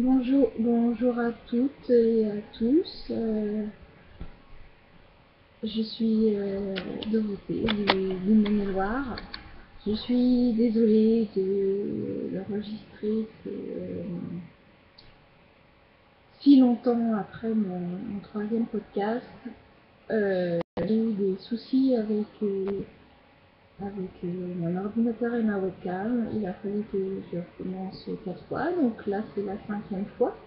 Bonjour à toutes et à tous. Je suis Dorothée du Maine-et-Loire. Je suis désolée d'enregistrer si longtemps après mon troisième podcast. J'ai eu des soucis avec mon ordinateur et ma webcam. Il a fallu que je recommence 4 fois, donc là c'est la 5e fois.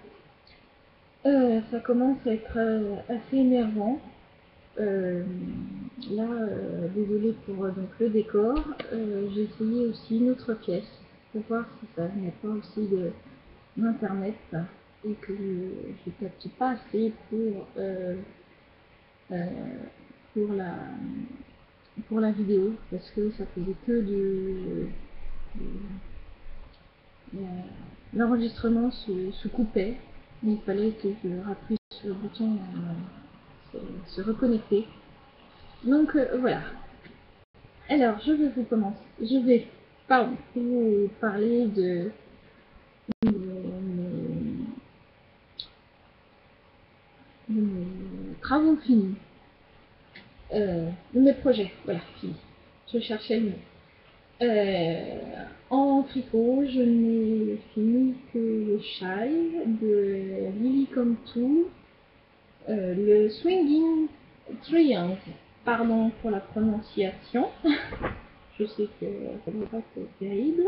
Ça commence à être assez énervant. Désolée pour donc, le décor. J'ai essayé aussi une autre pièce pour voir si ça venait pas aussi d'internet et que je capte pas assez euh, pour la pour la vidéo parce que ça faisait que l'enregistrement se coupait. Il fallait que je rappuie sur le bouton se reconnecter. Donc voilà. Alors je vais vous parler de mes travaux finis, de mes projets. Voilà, finis. Je cherchais le mot. En tricot, je n'ai fini que le châle de Lily Come To, le Swinging Triangle. Pardon pour la prononciation. Je sais que ça ne doit pas être terrible.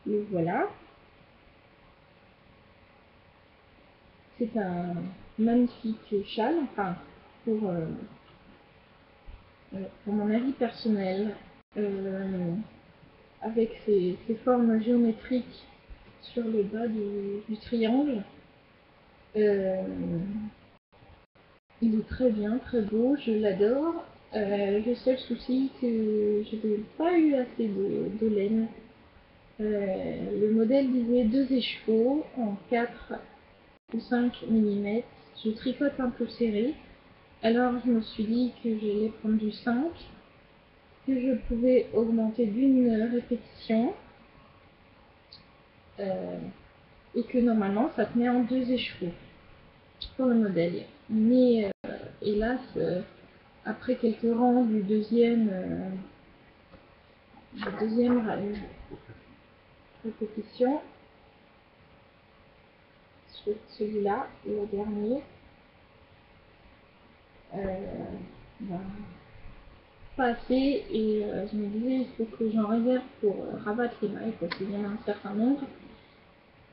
Le voilà. C'est un magnifique châle, enfin, pour mon avis personnel, avec ses formes géométriques sur le bas du triangle. Il est très bien, très beau, je l'adore. Le seul souci, que je n'ai pas eu assez de laine. Le modèle disait 2 écheveaux en 4 ou 5 mm. Je tricote un peu serré. Alors je me suis dit que j'allais prendre du 5, que je pouvais augmenter d'une répétition et que normalement ça tenait en 2 écheveaux pour le modèle. Mais hélas, après quelques rangs du deuxième répétition, celui-là, le dernier, ben, pas assez, et je me disais il faut que j'en réserve pour rabattre les mailles parce qu'il y en a un certain nombre.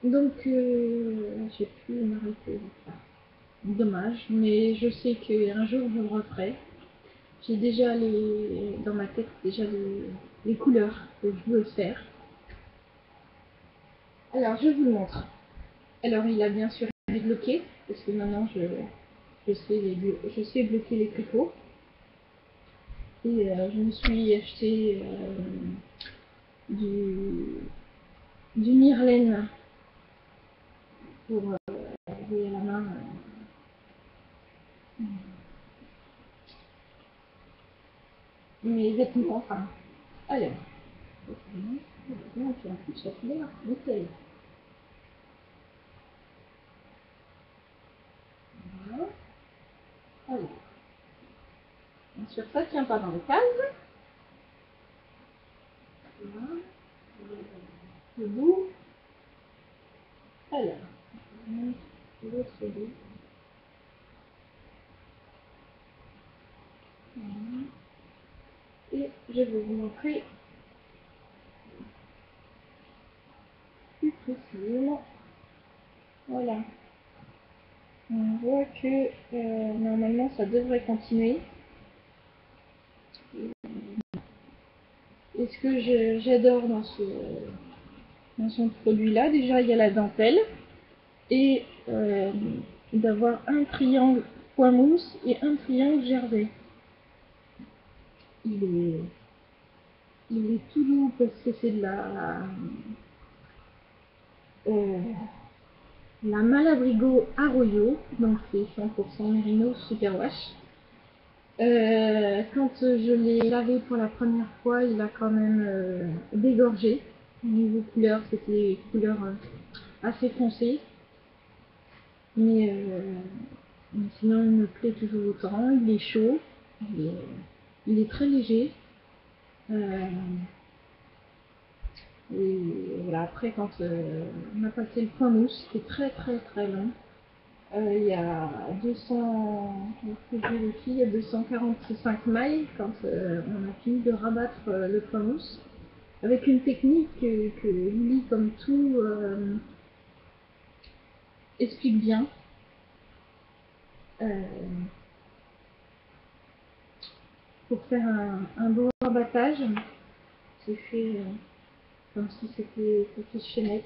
Donc j'ai pu m'arrêter là. Dommage, mais je sais qu'un jour je le referai. J'ai déjà dans ma tête déjà les couleurs que je veux faire. Alors je vous le montre. Alors il a bien sûr débloqué, parce que maintenant je sais bloquer les tricots. Et je me suis acheté du Myrlaine pour jouer à la main. Mes vêtements, enfin. Alors, on fait un coup de chapelet, nickel. Voilà. Alors, bien sûr, ça ne tient pas dans le cadre. Voilà. Le bout. Alors, l'autre bout. Voilà. Et je vais vous montrer plus précisément. Voilà. On voit que normalement ça devrait continuer. Et ce que j'adore dans son produit là, déjà il y a la dentelle et d'avoir un triangle point mousse et un triangle jersey. Il est tout doux parce que c'est de la Malabrigo Arroyo, donc c'est 100% Merino Superwash. Quand je l'ai lavé pour la première fois, il a quand même dégorgé. Au niveau couleur, c'était couleur assez foncée. Mais sinon, il me plaît toujours autant. Il est chaud, il est très léger. Et voilà, après, quand on a passé le point mousse, c'était très très très long. Il y a 200, je vérifie, il y a 245 mailles quand on a fini de rabattre le point mousse. Avec une technique que Lily, comme tout, explique bien. Pour faire un beau rabattage, j'ai fait comme si c'était une petite chaînette.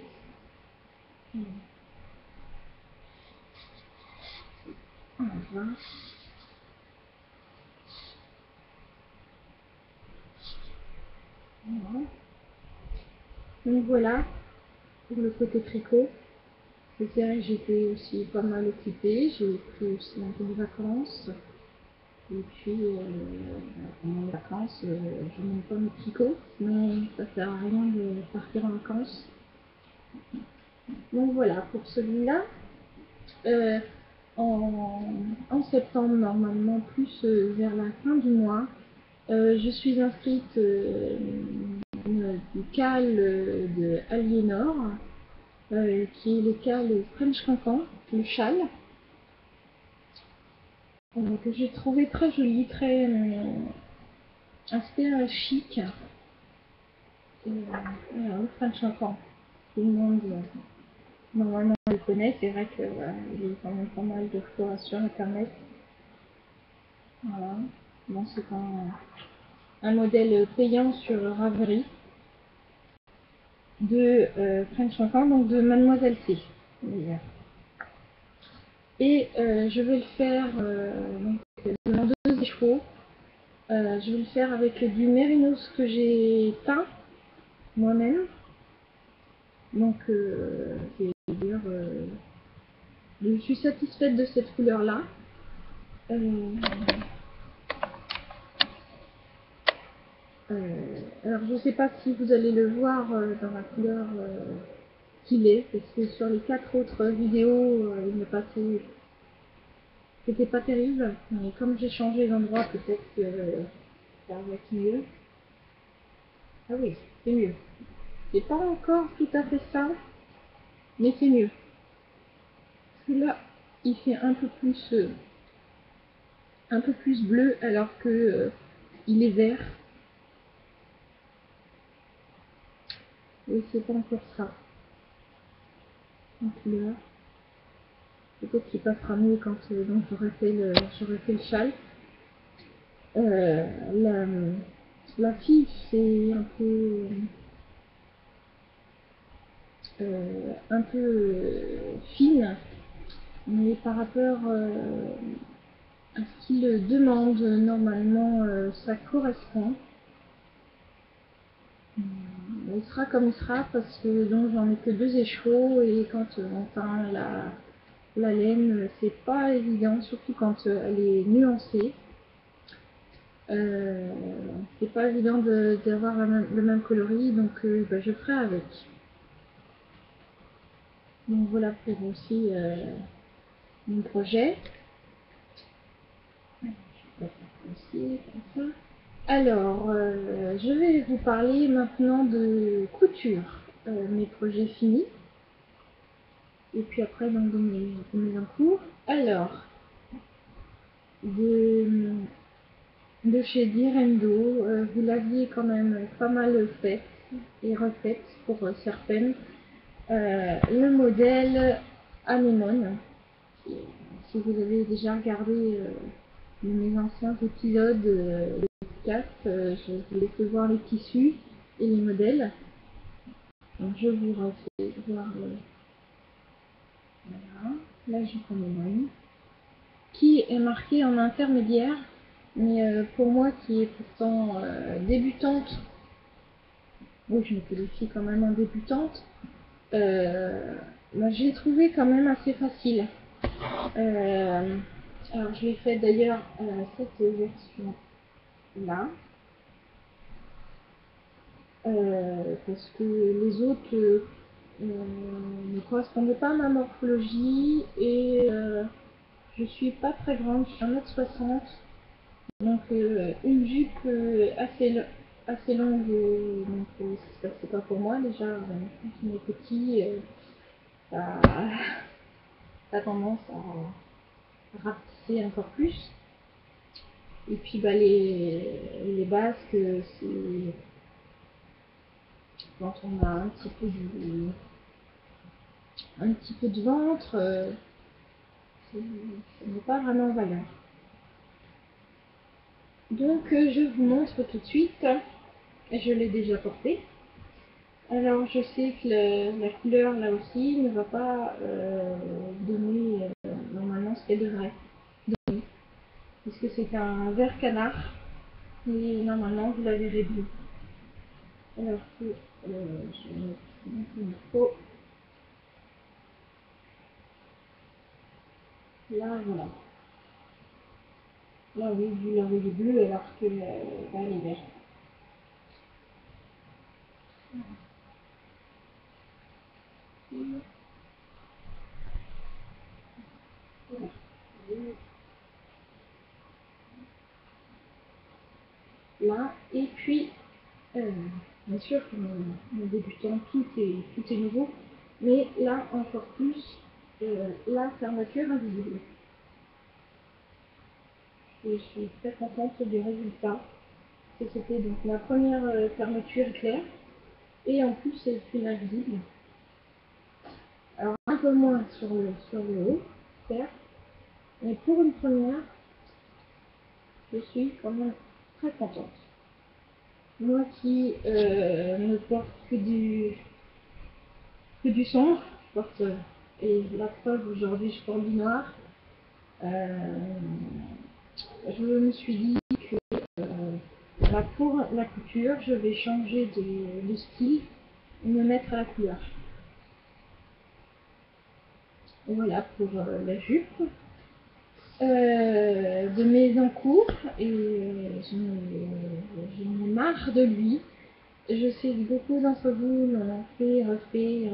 Voilà. Voilà. Donc voilà pour le côté tricot. C'est vrai que j'étais aussi pas mal occupée, j'ai pris aussi un peu de vacances. Et puis pendant les vacances, je n'aime pas mes tricots, mais ça sert à rien de partir en vacances. Donc voilà pour celui-là. Euh, en septembre, normalement, plus vers la fin du mois, je suis inscrite du CAL de Aliénor, qui est le CAL French Cancan, le châle, que j'ai trouvé très joli, très aspect chic. Voilà, le French Cancan. Tout le monde normalement le connaît, c'est vrai que voilà, il y a quand même pas mal de photos sur internet. Voilà. Bon, c'est un modèle payant sur Ravelry de French Cancan, donc de Mademoiselle C. Et je vais le faire dans 2 chevaux. Je vais le faire avec du mérinos que j'ai peint moi-même. Donc, c'est-à-dire, je suis satisfaite de cette couleur-là. Alors, je ne sais pas si vous allez le voir dans la couleur qu'il est, parce que sur les 4 autres vidéos, il me passait. C'était pas terrible, mais comme j'ai changé d'endroit, peut-être que ça va être mieux. Ah oui, c'est mieux. C'est pas encore tout à fait ça, mais c'est mieux. Parce que là, il fait un peu plus bleu, alors que il est vert. Et c'est pas encore ça. En couleur. Peut-être qu'il passera mieux quand donc j'aurai fait le châle. La, la fille, c'est un peu fine, mais par rapport à ce qu'il demande, normalement, ça correspond. Il sera comme il sera parce que donc j'en ai que 2 écheveaux et quand on peint la laine, c'est pas évident, surtout quand elle est nuancée. C'est pas évident d'avoir le même coloris, donc je ferai avec. Donc voilà pour aussi mon projet. Aussi, comme ça. Alors, je vais vous parler maintenant de couture, mes projets finis, et puis après donc de mes encours. Alors, de chez Direndo, vous l'aviez quand même pas mal fait et refaite pour certaines. Le modèle Anémone. Si vous avez déjà regardé mes anciens épisodes de podcast, je vous laisse voir les tissus et les modèles. Donc je vous refais voir voilà, la jupe Anémone, qui est marquée en intermédiaire, mais pour moi qui est pourtant débutante, oui je me qualifie quand même en débutante, j'ai trouvé quand même assez facile. Alors je l'ai fait d'ailleurs cette version là, parce que les autres ne correspondait pas à ma morphologie et je suis pas très grande, je suis 1m60. Donc une jupe assez longue, donc c'est pas pour moi déjà. Quand on est petit, ça, ça a tendance à rapetisser encore plus. Et puis bah, les basques, c'est quand on a un petit peu de ventre, ça n'est pas vraiment valeur. Donc je vous montre tout de suite. Je l'ai déjà porté. Alors je sais que la couleur là aussi ne va pas donner normalement ce qu'elle devrait donner. Puisque c'est un vert canard et normalement vous la verrez bleu. Alors que je vais mettre une micro. Là voilà. Là oui, vous la voyez bleue alors que là elle est verte. Voilà. Là et puis bien sûr, comme mon débutant, tout est nouveau, mais là encore plus, la fermeture invisible. Et je suis très contente du résultat. C'était donc ma première fermeture éclair, et en plus c'est une invisible. Alors un peu moins sur le haut, certes, mais pour une première, je suis quand même très contente. Moi qui ne porte que du sombre, je porte, et la preuve aujourd'hui je porte du noir, je me suis dit que pour la couture, je vais changer de style et me mettre à la couleur. Voilà pour la jupe. De mes encours, et j'en ai marre de lui. Je sais que beaucoup d'entre vous l'ont fait, refait.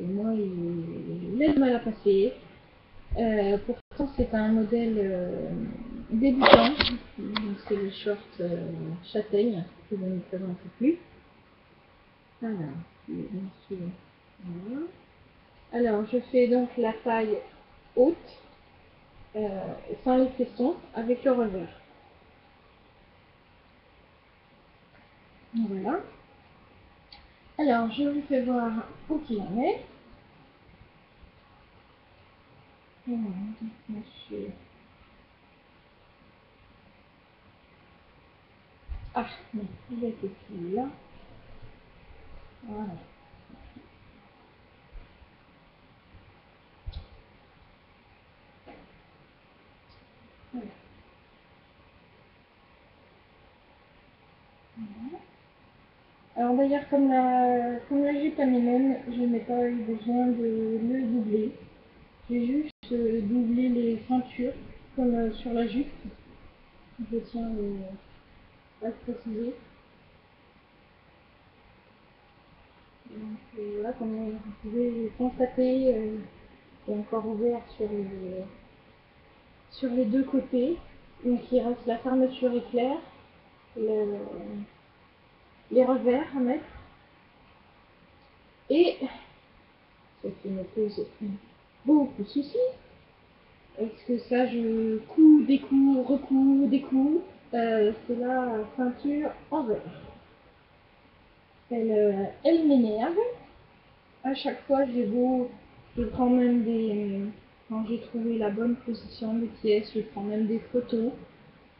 Moi, il a du mal à passer. Pourtant, c'est un modèle débutant. Donc, c'est le short châtaigne que je ne présente plus. Alors, bien sûr. Voilà. Alors, je fais donc la taille haute, sans les fessons, avec le revers. Voilà. Alors, je vous fais voir où qu'il en est. Voilà, monsieur. Ah, non, il était plus là. Voilà. Voilà. Alors d'ailleurs, comme la jupe à mes je n'ai pas eu besoin de le doubler. J'ai juste doublé les ceintures, comme sur la jupe. Je tiens à le préciser. Donc voilà, comme vous pouvez le constater, c'est encore ouvert sur les deux côtés. Donc il reste la fermeture éclair, le, les revers à mettre. Et ce qui me pose beaucoup de soucis, est-ce que ça je couds, découds, recouds, découds, c'est la ceinture en verre. Elle m'énerve. À chaque fois, je prends même quand j'ai trouvé la bonne position des pièces, je prends même des photos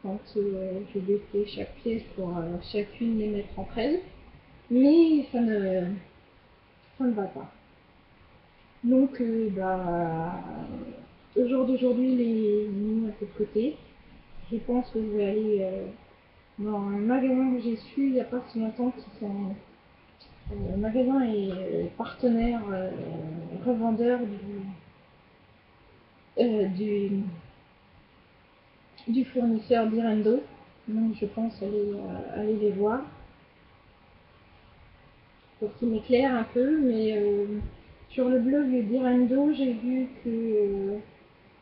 quand je défais chaque pièce pour chacune les mettre entre elles. Mais ça ne va pas. Donc, au jour d'aujourd'hui, les mis à de côté. Je pense que je vais aller dans un magasin que j'ai su il n'y a pas si longtemps le magasin est partenaire revendeur euh, du, du fournisseur Birendo. Donc je pense aller les voir. pour qu'il m'éclaire un peu, mais sur le blog d'Irendo, j'ai vu que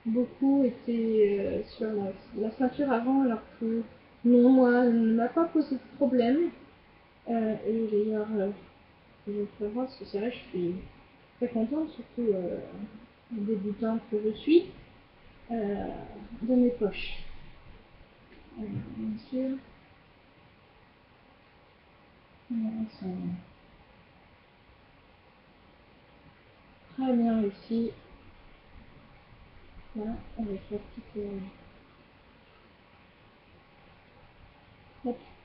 beaucoup étaient sur la ceinture avant, alors que non, moi, elle ne m'a pas posé de problème. Et d'ailleurs, je vais faire voir, parce que c'est vrai, je suis très contente, surtout débutante que je suis, de mes poches. Bien sûr, elles sont très bien réussies. Là, avec la petite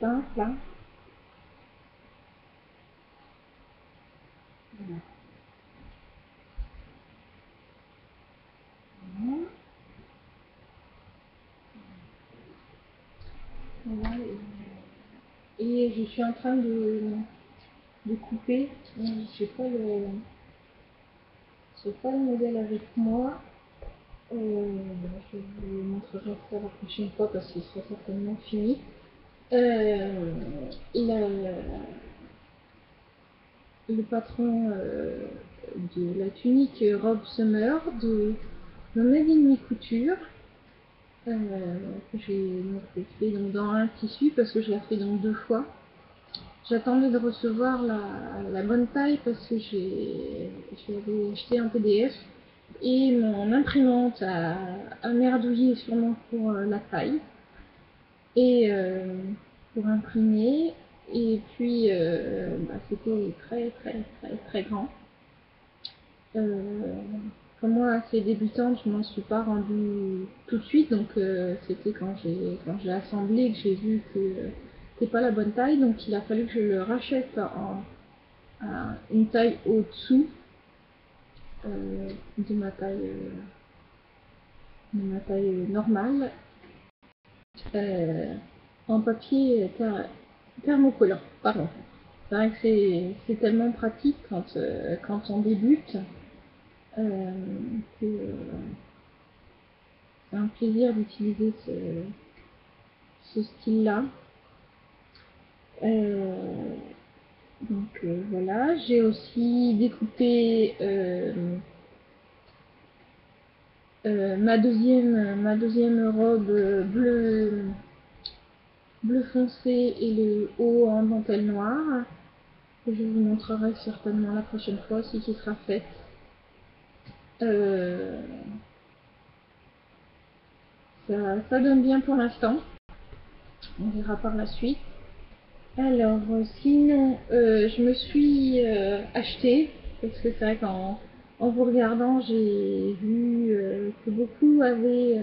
pince là. Voilà. Voilà. Et je suis en train de couper. Je n'ai pas le modèle avec moi. Je vous montrerai ça la prochaine fois parce qu'il sera certainement fini. Le patron de la tunique Robe Summer de Made in Mi Couture, que j'ai fait donc dans un tissu parce que je l'ai fait donc 2 fois. J'attendais de recevoir la bonne taille parce que je l'avais acheté en PDF et mon imprimante a merdouillé sûrement pour la taille et pour imprimer, et puis c'était très très très très grand. Comme moi assez débutante, je m'en suis pas rendue tout de suite, donc c'était quand j'ai assemblé que j'ai vu que c'était pas la bonne taille, donc il a fallu que je le rachète à une taille au-dessous de ma taille normale, en papier thermocollant, pardon. C'est vrai que c'est tellement pratique quand on débute, que c'est un plaisir d'utiliser ce style-là. Donc voilà, j'ai aussi découpé ma deuxième robe bleu foncé et le haut en dentelle noire, que je vous montrerai certainement la prochaine fois si ce sera fait. Ça donne bien pour l'instant, on verra par la suite. Alors sinon, je me suis acheté, parce que c'est vrai qu'en vous regardant, j'ai vu que beaucoup avaient,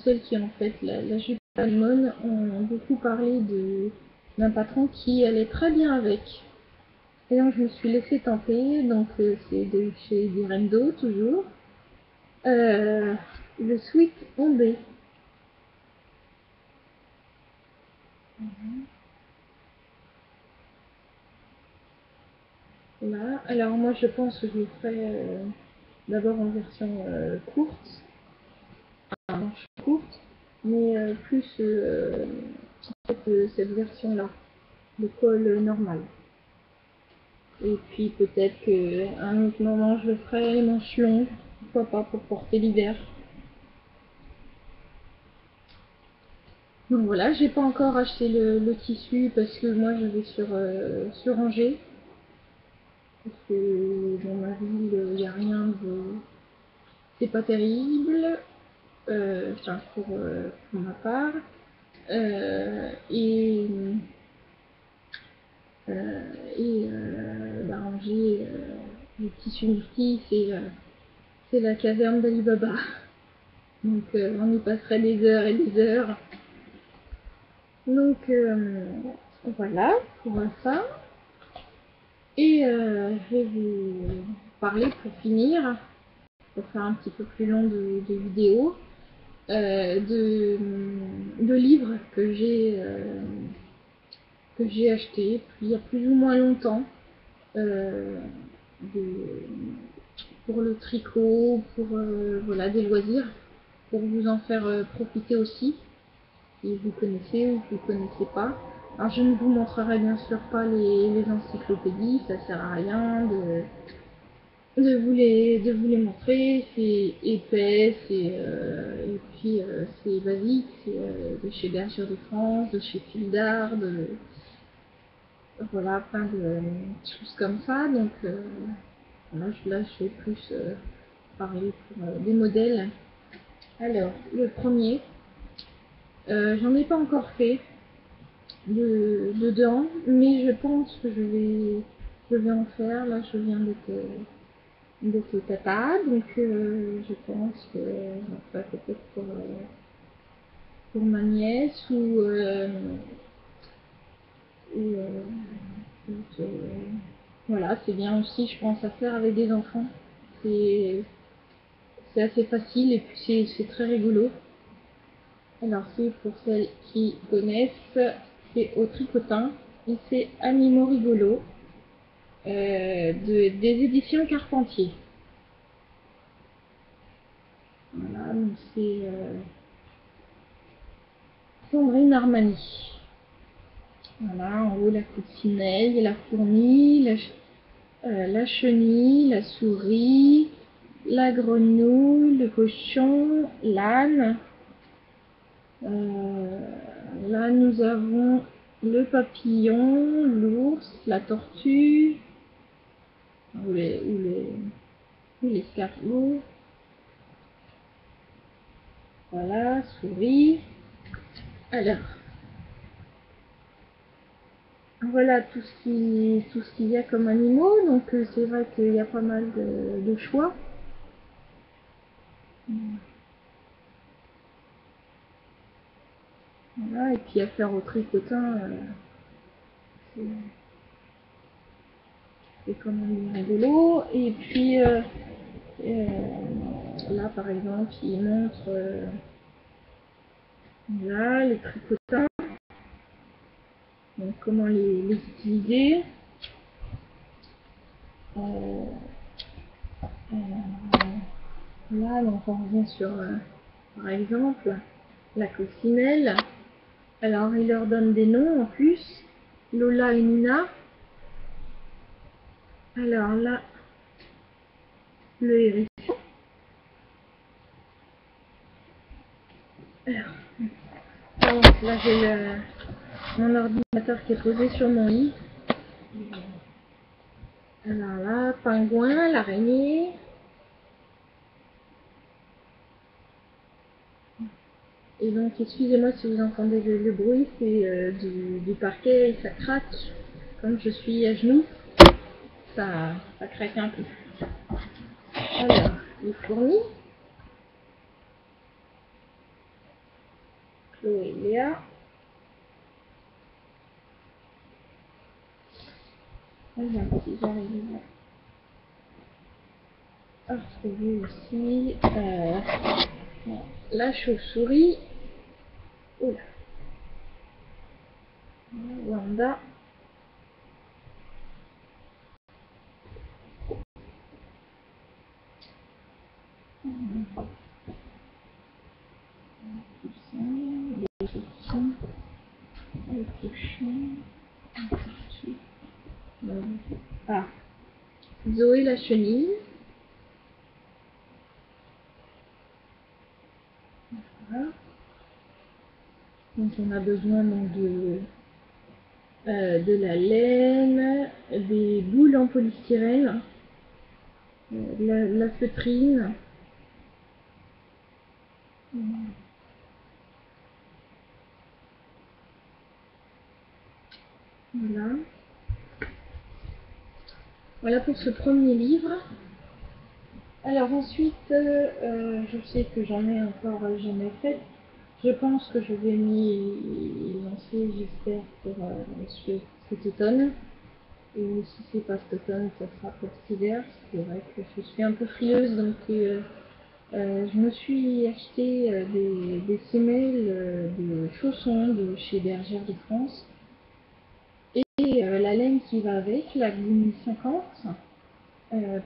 celles qui ont fait la jupe à limone, ont beaucoup parlé d'un patron qui allait très bien avec. Et donc je me suis laissé tenter, donc c'est de chez Direndo toujours, le Sweet Bombay. Voilà. Alors moi je pense que je le ferai d'abord en version courte, en manche courte, mais plus cette version-là, le col normal. Et puis peut-être qu'à un autre moment je le ferai les manches longues, pourquoi pas, pour porter l'hiver. Donc voilà, j'ai pas encore acheté le tissu parce que moi je vais sur Angers. Parce que dans ma ville, il n'y a rien de. C'est pas terrible, enfin pour ma part. Et Angers, le tissu multi, c'est la caserne d'Ali Baba. Donc on y passerait des heures et des heures. Donc voilà pour ça. Et je vais vous parler pour finir, pour faire un petit peu plus long de vidéo, de livres que j'ai achetés il y a plus ou moins longtemps, euh, de, pour le tricot, pour voilà, des loisirs, pour vous en faire profiter aussi, si vous connaissez ou si vous ne connaissez pas. Alors je ne vous montrerai bien sûr pas les encyclopédies, ça sert à rien de vous les montrer, c'est épais, et puis c'est basique, c'est de chez Bergère de France, de chez Fildard, voilà, plein de choses comme ça, donc là je vais plus parler pour des modèles. Alors, le premier, j'en ai pas encore fait dedans, mais je pense que je vais en faire. Là, je viens d'être tata, donc je pense que j'en ferai peut-être pour ma nièce ou, euh, voilà, c'est bien aussi, je pense, à faire avec des enfants. C'est c'est assez facile et puis c'est très rigolo. Alors c'est pour celles qui connaissent, c'est au tricotin et c'est Animaux rigolos des éditions Carpentier. Voilà, donc c'est Sandrine Armani. Voilà, en haut la coccinelle, la fourmi, la chenille, la souris, la grenouille, le cochon, l'âne. Là nous avons le papillon, l'ours, la tortue, ou l'escargot. Voilà, souris. Alors, voilà tout ce qu'il y a comme animaux. Donc c'est vrai qu'il y a pas mal de choix. Voilà, et puis à faire au tricotin, c'est quand même rigolo. Et puis là par exemple, il montre là les tricotins, donc comment les utiliser. Euh, Là, donc on revient sur, par exemple, la coccinelle. Alors, il leur donne des noms en plus. Lola et Nina. Alors là, le hérisson. Alors, là, j'ai mon ordinateur qui est posé sur mon lit. Alors là, pingouin, l'araignée. Et donc, excusez-moi si vous entendez le bruit, c'est du parquet et ça craque. Comme je suis à genoux, ça craque un peu. Alors, les fourmis. Chloé et Léa. Alors, si j'arrive à retrouver aussi la chauve-souris. Oula. Wanda. Les poussins, les cochons, ah, Zoé la chenille. Voilà. Donc on a besoin donc de la laine, des boules en polystyrène, la feutrine. Voilà. Voilà pour ce premier livre. Alors ensuite, je sais que j'en ai encore jamais fait. Je pense que je vais m'y lancer, j'espère, pour cet automne. Et si c'est pas cet automne, ça sera pour cet hiver. C'est vrai que je suis un peu frileuse, donc je me suis acheté des semelles de chaussons de chez Bergère de France. Et la laine qui va avec, la Gumi 50,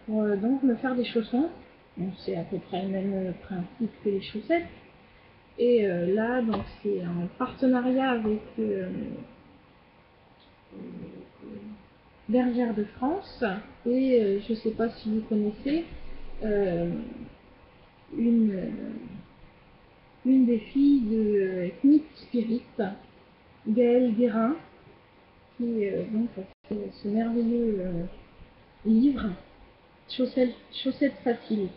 pour donc me faire des chaussons. Donc c'est à peu près le même principe que les chaussettes. Et là, donc c'est en partenariat avec bergère de France. Et je ne sais pas si vous connaissez une, une des filles de Knit Spirit, Gaëlle Guérin, qui donc a fait ce merveilleux livre, Chaussettes faciles.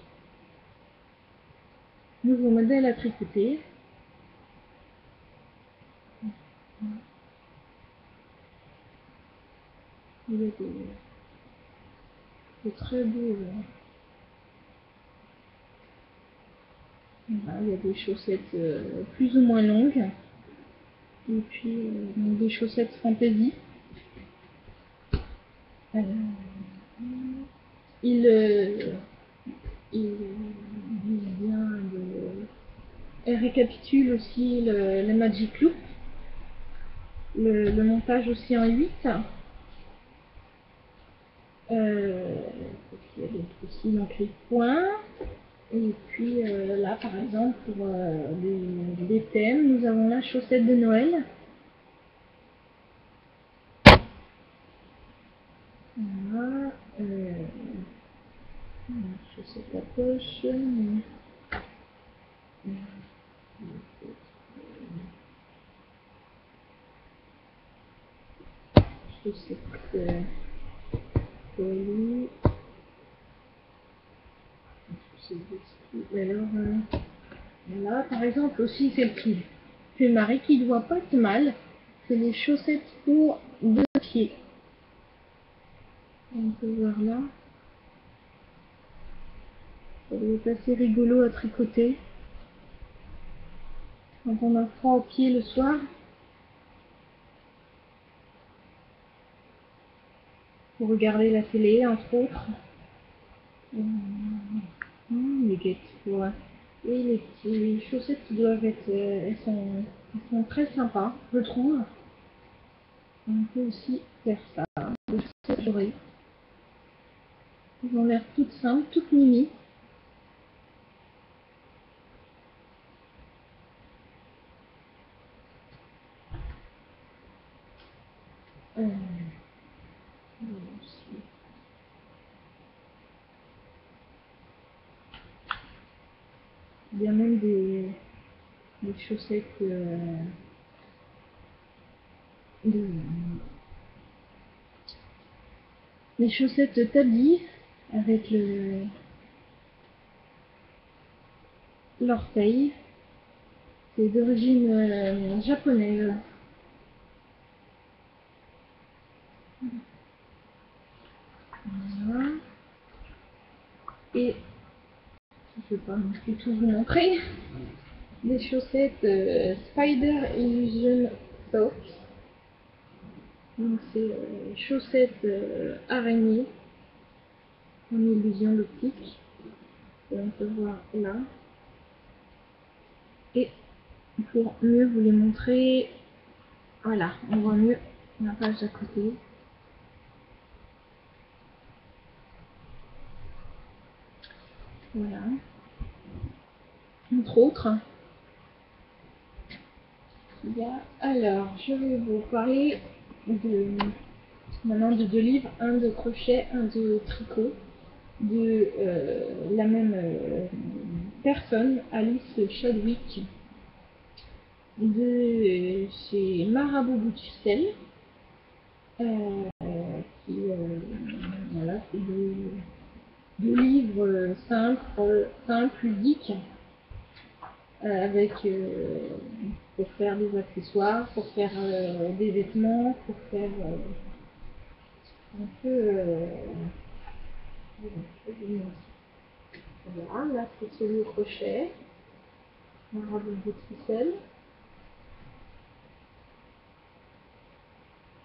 Nouveau modèle à tricoter. Il y a des très beaux. Voilà, il y a des chaussettes plus ou moins longues. Et puis donc des chaussettes fantaisie. Il vient de. Elle récapitule aussi le Magic Loop, le montage aussi en 8. Il y a aussi donc les points. Et puis là, par exemple, pour les thèmes, nous avons la chaussette de Noël. Voilà. Chaussette à poche. Chaussette polie. Alors, là, par exemple, aussi celle qui fait marrer, qui ne doit pas être mal, c'est les chaussettes pour 2 pieds. On peut voir là. Ça doit être assez rigolo à tricoter. Quand on a froid aux pieds le soir. Pour regarder la télé, entre autres. Les guettes, ouais. Et les chaussettes qui doivent être, elles sont très sympas, je trouve. On peut aussi faire ça, des chaussettes dorées. Ils ont l'air toutes simples, toutes mimi. Il y a même des chaussettes des chaussettes tablier avec l'orteil. C'est d'origine japonaise. Voilà. Et je ne vais pas non plus tout vous montrer. Des chaussettes Spider Illusion Socks. Donc c'est chaussettes araignée en illusion d'optique. Et on peut voir là. Et pour mieux vous les montrer, voilà, on voit mieux la page d'à côté. Voilà. Entre autres, il y a, alors, je vais vous parler maintenant de 2 livres, un de crochet, un de tricot, de la même personne, Alice Chadwick, de chez Marabout Boutucel, qui voilà, c'est 2 livres simples, ludiques, avec pour faire des accessoires, pour faire des vêtements, pour faire un peu voilà, là c'est celui au crochet, Marabout de ficelle.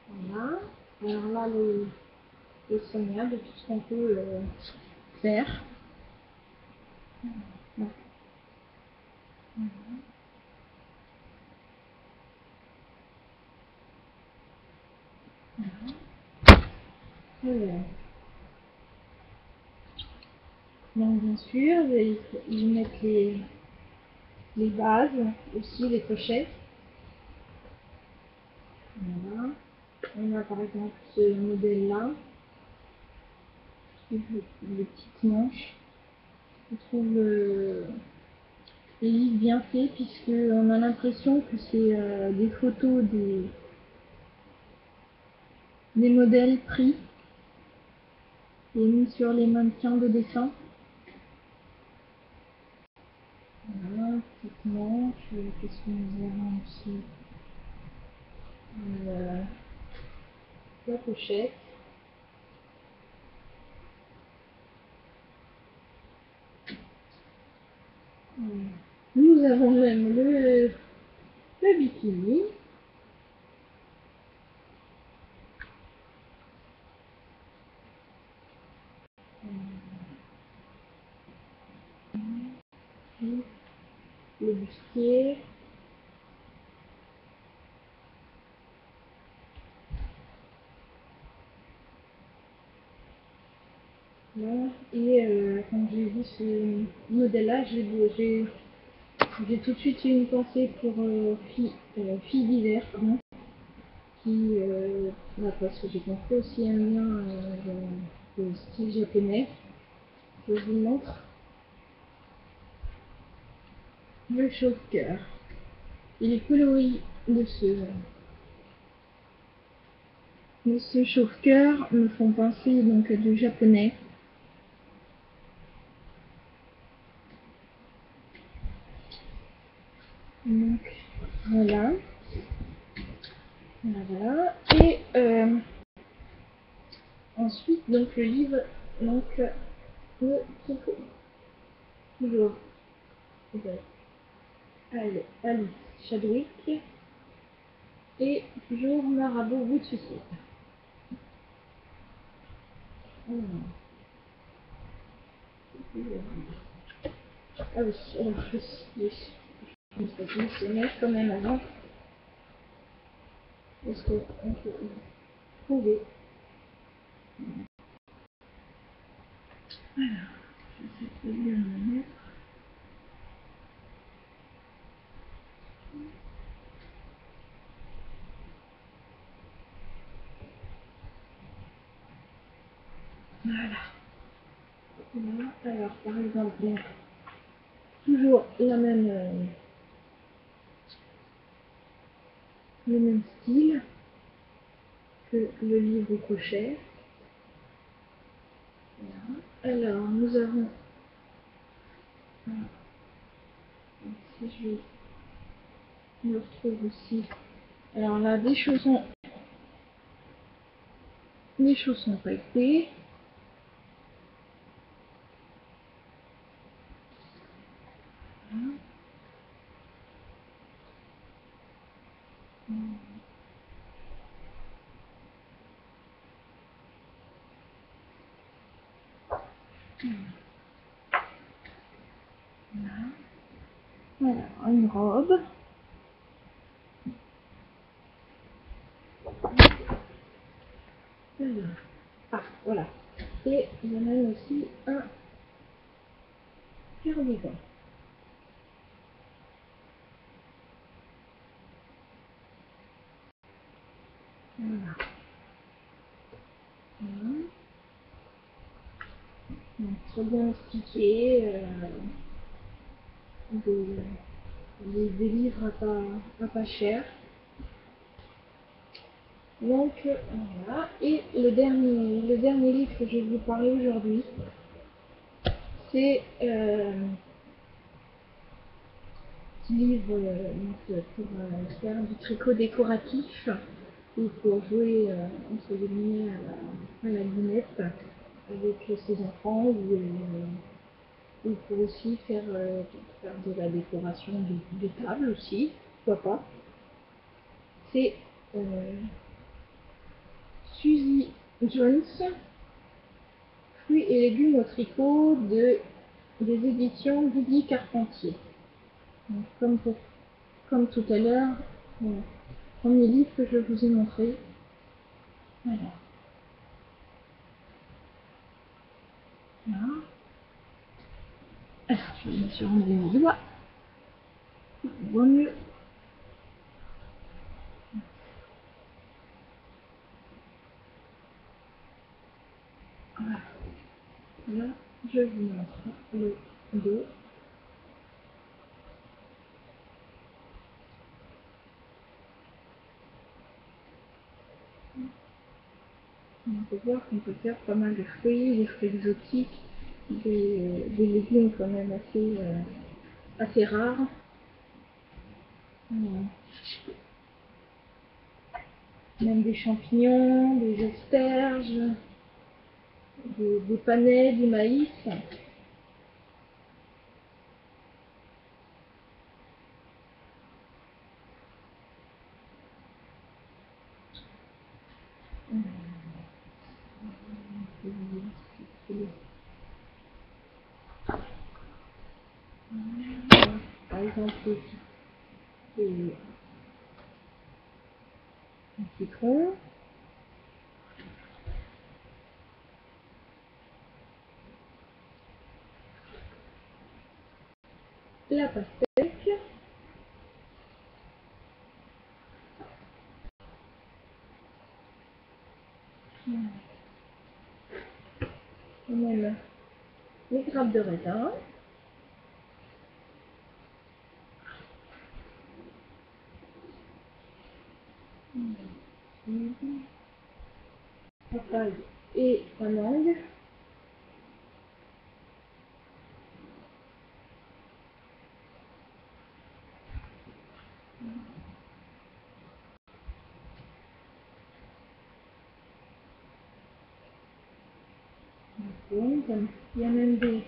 Voilà. Alors là le soignable de tout ce qu'on peut faire. Voilà. Alors, donc bien sûr, ils mettent les bases, aussi les pochettes. Voilà. On a par exemple ce modèle-là, les petites manches. Je trouve les livres bien faits puisqu'on a l'impression que c'est des photos des modèles pris et mis sur les mannequins de dessin. Voilà, petite manche, qu'est-ce que nous avons aussi la pochette. Nous avons même le bikini. Le bustier. Voilà. Et quand j'ai vu ce modèle-là, j'ai tout de suite eu une pensée pour filles d'hiver, qui, parce que j'ai compris aussi un lien de style japonais. Je vous montre le chauffe-cœur. Et les coloris de ce chauffe-cœur me font penser donc à du japonais. Donc voilà. Voilà. Et ensuite donc le livre donc le tricot. Toujours Alice Chadwick et toujours Marabout Butsuki. Ah oui, alors je me suis dit, c'est mettre quand même avant. Est-ce qu'on peut trouver? Alors, je sais bien le mettre. Voilà. Voilà. Alors, par exemple, donc, toujours le même style que le livre crochet. Voilà. Alors, nous avons, si je le retrouve aussi, alors là, des chaussons pailletés. Voilà. Voilà, une robe. Alors, ah, voilà. Et il y en a aussi un cardigan. Voilà. Voilà. Donc, très bien expliqué. Des livres à pas cher. Donc voilà. Et le dernier livre que je vais vous parler aujourd'hui, c'est un livre pour faire du tricot décoratif ou pour jouer entre guillemets à la lunette avec ses enfants ou pour aussi faire de la décoration de table aussi, pourquoi pas. C'est Suzy Jones, fruits et légumes au tricot des éditions Didier Carpentier. Donc, comme tout à l'heure, voilà. Premier livre que je vous ai montré. Voilà. Voilà. Alors, je vais me suis rendu mes doigts. On voit mieux. Là, je vous montre le dos. On peut voir qu'on peut faire pas mal de fruits, des fruits exotiques, des légumes quand même assez rares. Même des champignons, des asperges, des panais, du maïs. Par exemple, un citron, la pastèque, et même les grappes de raisin. Papaye et la mangue. Donc, il y a même des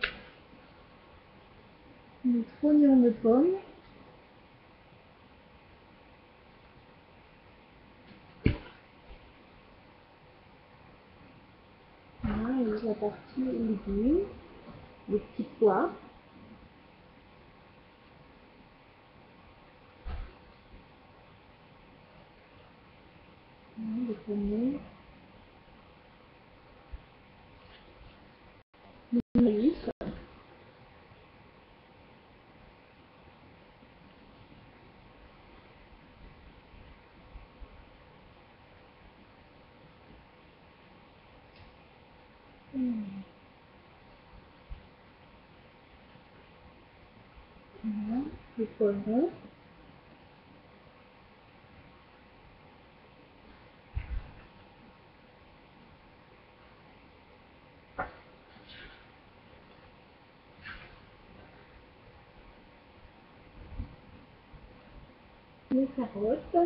trognons de pommes. Voilà, et la partie légumes, les petits pois. Voilà, les pommes, le maïs. Voilà, les poivrons. Les carottes.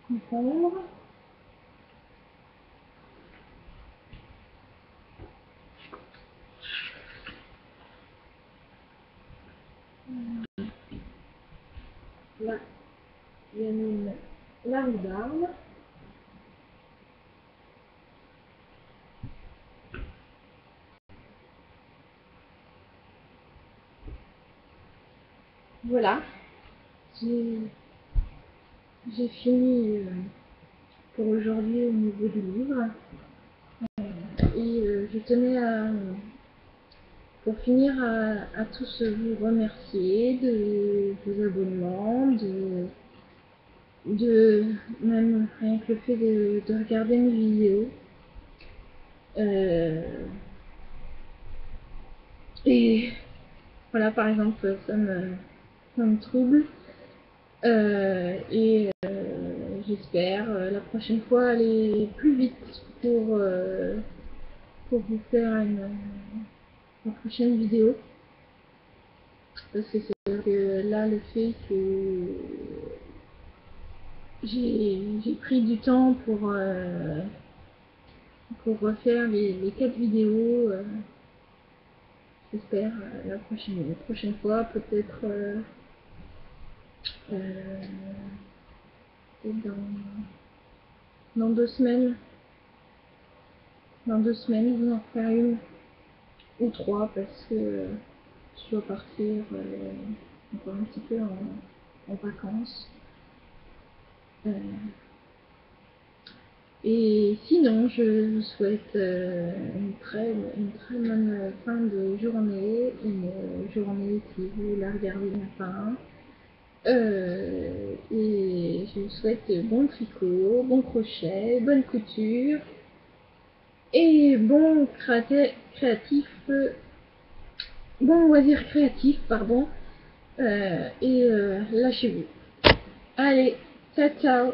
Concombre. Là, il y a une langue d'arbre. Voilà, j'ai fini pour aujourd'hui au niveau du livre. Et je tenais pour finir à tous vous remercier de vos abonnements, de même rien que le fait de regarder mes vidéos. Et voilà, par exemple, ça me trouble. Et j'espère la prochaine fois aller plus vite pour vous faire une prochaine vidéo. Parce que c'est vrai que là, le fait que j'ai pris du temps pour refaire les 4 vidéos, j'espère la prochaine fois, peut-être dans 2 semaines. Dans 2 semaines, vous en faire une ou 3 parce que je dois partir encore un petit peu en vacances. Et sinon, je vous souhaite une très bonne fin de journée, une journée si vous la regardez le matin. Et je vous souhaite bon tricot, bon crochet, bonne couture et bon loisir créatif, pardon. Et lâchez-vous. Allez, ciao ciao.